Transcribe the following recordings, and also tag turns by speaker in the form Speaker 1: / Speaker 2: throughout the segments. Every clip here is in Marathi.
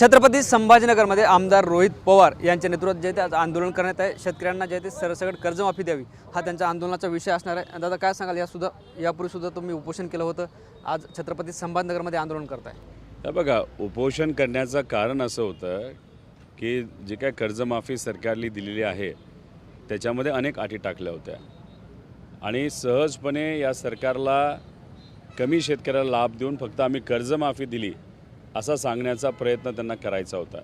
Speaker 1: छत्रपती संभाजीनगरमध्ये आमदार रोहित पवार यांच्या नेतृत्वात जे ते आज आंदोलन करण्यात आहे. शेतकऱ्यांना जे ते सरसकट कर्जमाफी द्यावी हा त्यांचा आंदोलनाचा विषय असणार आहे. दादा काय सांगाल, यापूर्वीसुद्धा तुम्ही उपोषण केलं होतं, आज छत्रपती संभाजीनगरमध्ये आंदोलन करताय?
Speaker 2: हे बघा, उपोषण करण्याचं कारण असं होतं की जे काय कर्जमाफी सरकारने दिलेली आहे त्याच्यामध्ये अनेक अटी टाकल्या होत्या आणि सहजपणे या सरकारला कमी शेतकऱ्याला लाभ देऊन फक्त आम्ही कर्जमाफी दिली असा सांगण्याचा प्रयत्न त्यांना करायचा होता.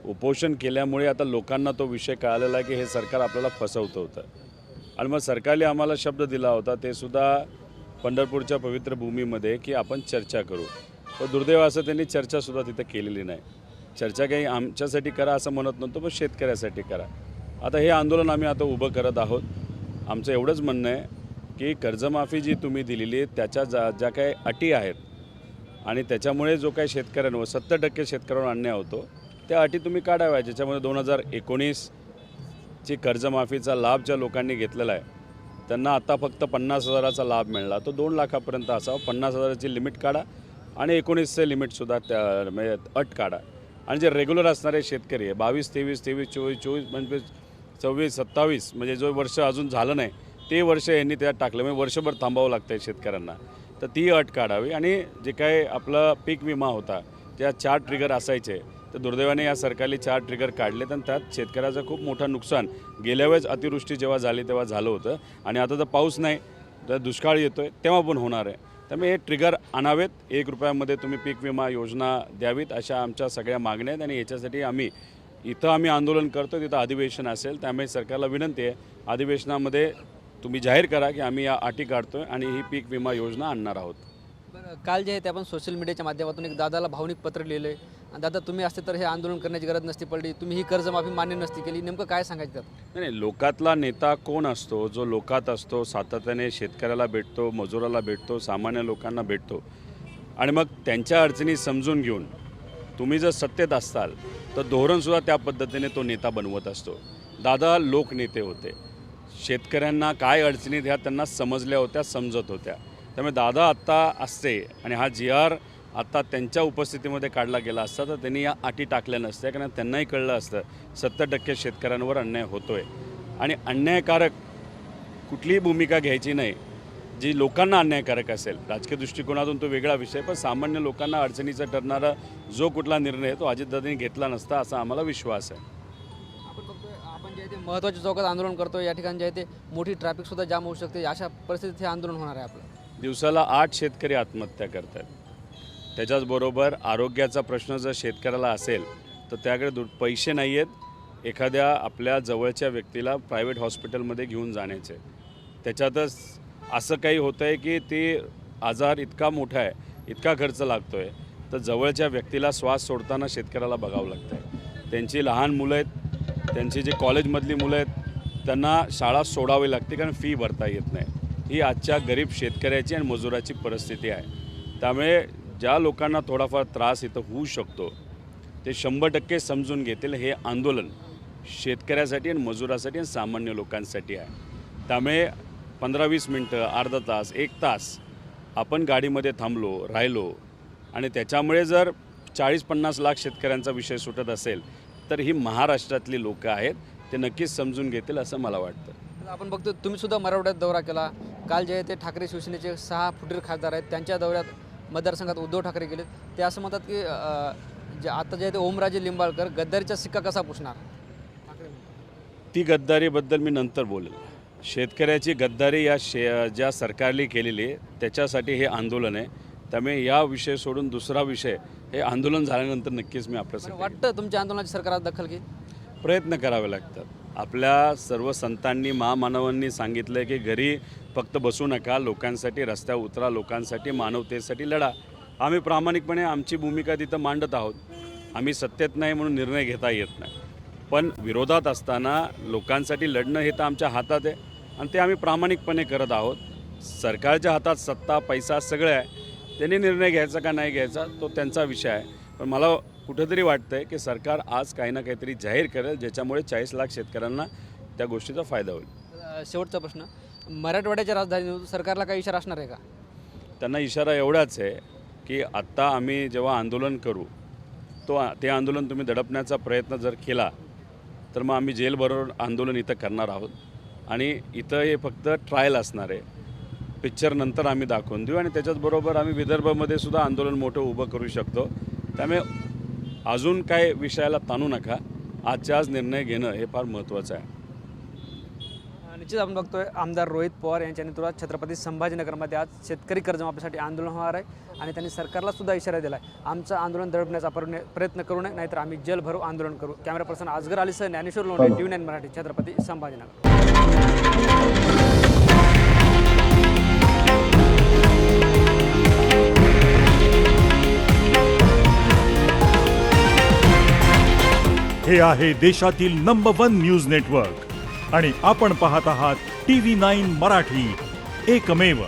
Speaker 2: उपोषण केल्यामुळे आता लोकांना तो विषय कळालेला आहे की हे सरकार आपल्याला फसवतं होतं आणि मग सरकारने आम्हाला शब्द दिला होता ते सुद्धा पंढरपूरच्या पवित्र भूमीमध्ये की आपण चर्चा करू. पण दुर्दैव असं त्यांनी चर्चासुद्धा तिथं केलेली नाही. चर्चा काही आमच्यासाठी करा असं म्हणत नव्हतं, पण शेतकऱ्यासाठी करा. आता हे आंदोलन आम्ही आता उभं करत आहोत. आमचं एवढंच म्हणणं आहे की कर्जमाफी जी तुम्ही दिलेली आहे त्याच्या ज्या काही अटी आहेत आणि त्याच्यामुळे जो काही शेतकऱ्यांवर 70% शेतकऱ्यांवर अन्याय होतो त्या अटी तुम्ही काढाव्या. ज्याच्यामध्ये 2019ची कर्जमाफीचा लाभ ज्या लोकांनी घेतलेला आहे त्यांना आता फक्त 50,000चा लाभ मिळाला, तो 2 लाखापर्यंत असावा. 50,000ची लिमिट काढा आणि 19चे लिमिटसुद्धा त्या म्हणजे अट काढा. आणि जे रेग्युलर असणारे शेतकरी आहे 22, 23, 24, 25, 26, 27 म्हणजे जो वर्ष अजून झालं नाही ते वर्ष यांनी त्यात टाकलं, म्हणजे वर्षभर थांबावं लागतं आहे शेतकऱ्यांना. तर ती अट काढावी. आणि जे काय आपलं पीक विमा होता त्या 4 ट्रिगर असायचे तर दुर्दैवाने या सरकारने 4 ट्रिगर काढलेत आणि त्यात शेतकऱ्याचं खूप मोठं नुकसान गेल्या वेळेस अतिवृष्टी जेव्हा झाली तेव्हा झालं होतं आणि आता तर पाऊस नाही तर दुष्काळ येतो आहे तेव्हा पण होणार आहे. त्यामुळे हे ट्रिगर आणावेत. 1 रुपयामध्ये तुम्ही पीक विमा योजना द्यावीत अशा आमच्या सगळ्या मागण्या आहेत आणि याच्यासाठी आम्ही आंदोलन करतो. तिथं अधिवेशन असेल त्यामुळे सरकारला विनंती आहे अधिवेशनामध्ये तुम्ही जाहीर करा की आम्ही या अटी काढतोय आणि ही पीक विमा योजना आणणार आहोत.
Speaker 1: बरं, काल जे आहे ते आपण सोशल मीडियाच्या माध्यमातून एक दादाला भावनिक पत्र लिहिलं आहे. दादा तुम्ही असते तर हे आंदोलन करण्याची गरज नसती पडली, तुम्ही ही कर्जमाफी मान्य नसती केली, नेमकं काय सांगायचं त्यात?
Speaker 2: नाही, लोकातला नेता कोण असतो? जो लोकात असतो, सातत्याने शेतकऱ्याला भेटतो, मजुराला भेटतो, सामान्य लोकांना भेटतो आणि मग त्यांच्या अडचणी समजून घेऊन तुम्ही जर सत्तेत असाल तर धोरणसुद्धा त्या पद्धतीने तो नेता बनवत असतो. दादा लोकनेते होते. शेतकऱ्यांना काय अडचणीत ह्या त्यांना समजल्या होत्या, समजत होत्या. त्यामुळे दादा आत्ता असते आणि हा GR आत्ता त्यांच्या उपस्थितीमध्ये काढला गेला असता तर त्यांनी या अटी टाकल्या नसत्या, कारण त्यांनाही कळलं असतं 70% शेतकऱ्यांवर अन्याय होतो आहे आणि अन्यायकारक कुठलीही भूमिका घ्यायची नाही जी लोकांना अन्यायकारक असेल. राजकीय दृष्टिकोनातून तो वेगळा विषय, पण सामान्य लोकांना अडचणीचा ठरणारा जो कुठला निर्णय तो अजितदादांनी घेतला नसता असा आम्हाला विश्वास आहे.
Speaker 1: आपण जे आहे ते महत्त्वाच्या चौकात आंदोलन करतो, या ठिकाणी जे आहे ते मोठी ट्रॅफिकसुद्धा जाम होऊ शकते, अशा परिस्थितीत हे आंदोलन होणार आहे आपलं.
Speaker 2: दिवसाला 8 शेतकरी आत्महत्या करतात. त्याच्याचबरोबर आरोग्याचा प्रश्न जर शेतकऱ्याला असेल तर त्याकडे पैसे नाही आहेत एखाद्या आपल्या जवळच्या व्यक्तीला प्रायव्हेट हॉस्पिटलमध्ये घेऊन जाण्याचे. त्याच्यातच असं काही होतं आहे की ते आजार इतका मोठा आहे, इतका खर्च लागतो आहे तर जवळच्या व्यक्तीला श्वास सोडताना शेतकऱ्याला बघावं लागतं आहे. त्यांची लहान मुलं आहेत, त्यांची जी कॉलेजमधली मुलं आहेत त्यांना शाळा सोडावी लागते कारण फी भरता येत नाही. ही आजच्या गरीब शेतकऱ्याची आणि मजुराची परिस्थिती आहे. त्यामुळे ज्या लोकांना थोडाफार त्रास इथं होऊ शकतो ते 100% समजून घेतील. हे आंदोलन शेतकऱ्यासाठी आणि मजुरासाठी आणि सामान्य लोकांसाठी आहे. त्यामुळे 15-20 मिनटं, अर्धा तास, 1 तास आपण गाडीमध्ये थांबलो, राहिलो आणि त्याच्यामुळे जर 40-50 लाख शेतकऱ्यांचा विषय सुटत असेल तर ही महाराष्ट्रातली लोकं आहेत, ते नक्कीच समजून घेतील असं मला वाटतं.
Speaker 1: आपण बघतो तुम्हीसुद्धा मराठवाड्यात दौरा केला. काल जे आहे ते ठाकरे शिवसेनेचे 6 फुटीर खासदार आहेत, त्यांच्या दौऱ्यात मतदारसंघात उद्धव ठाकरे गेलेत. ते असं म्हणतात की जे आता जे आहे ते ओमराजे लिंबाळकर गद्दारीचा सिक्का कसा पुसणार?
Speaker 2: ती गद्दारीबद्दल मी नंतर बोलेल. शेतकऱ्याची गद्दारी ज्या सरकारने केलेली आहे त्याच्यासाठी हे आंदोलन आहे. त्यामुळे या विषय सोडून दुसरा विषय हे आंदोलन झाल्यानंतर नक्कीच मी आपल्यासाठी
Speaker 1: वाटतं तुमच्या आंदोलनाची सरकार दखल घे.
Speaker 2: प्रयत्न करावे लागतात. आपल्या सर्व संतांनी महामानवांनी सांगितलं आहे की घरी फक्त बसू नका, लोकांसाठी रस्त्यावर उतरा, लोकांसाठी मानवतेसाठी लढा. आम्ही प्रामाणिकपणे आमची भूमिका तिथं मांडत आहोत. आम्ही सत्तेत नाही म्हणून निर्णय घेता येत नाही, पण विरोधात असताना लोकांसाठी लढणं हे तर आमच्या हातात आहे आणि ते आम्ही प्रामाणिकपणे करत आहोत. सरकारच्या हातात सत्ता, पैसा सगळं आहे. त्यांनी निर्णय घ्यायचा का नाही घ्यायचा तो त्यांचा विषय आहे. पण मला कुठंतरी वाटतं आहे की सरकार आज काही ना काहीतरी जाहीर करेल ज्याच्यामुळे 40 लाख शेतकऱ्यांना त्या गोष्टीचा फायदा होईल.
Speaker 1: शेवटचा प्रश्न, मराठवाड्याच्या राजधानीवर सरकारला काही इशारा असणार आहे का?
Speaker 2: त्यांना इशारा एवढाच आहे की आत्ता आम्ही जेव्हा आंदोलन करू ते आंदोलन तुम्ही दडपण्याचा प्रयत्न जर केला तर मग आम्ही जेलबरोबर आंदोलन इथं करणार आहोत आणि इथं हे फक्त ट्रायल असणार आहे. पिक्चर नंतर आम्ही दाखवून देऊ आणि त्याच्याचबरोबर आम्ही विदर्भामध्ये सुद्धा आंदोलन मोठं उभं करू शकतो. त्यामुळे अजून काय विषयाला ताणू नका. आजच्या आज निर्णय घेणं हे फार महत्त्वाचं आहे.
Speaker 1: निश्चित आपण बघतोय आमदार रोहित पवार यांच्या नेतृत्वात छत्रपती संभाजीनगरमध्ये आज शेतकरी कर्जमाफीसाठी आंदोलन होणार आहे आणि त्यांनी सरकारला सुद्धा इशारा दिला आहे, आमचं आंदोलन दडपण्याचा प्रयत्न करू नये, नाहीतर आम्ही जेल भरू आंदोलन करू. कॅमेरा पर्सन अजगर अलीसह ज्ञानेश्वर लोंढे, TV9 मराठी, छत्रपती संभाजीनगर.
Speaker 3: हे आहे देशातील नंबर 1 न्यूज नेटवर्क आणि आपण पाहत आहात TV9 मराठी, एकमेव.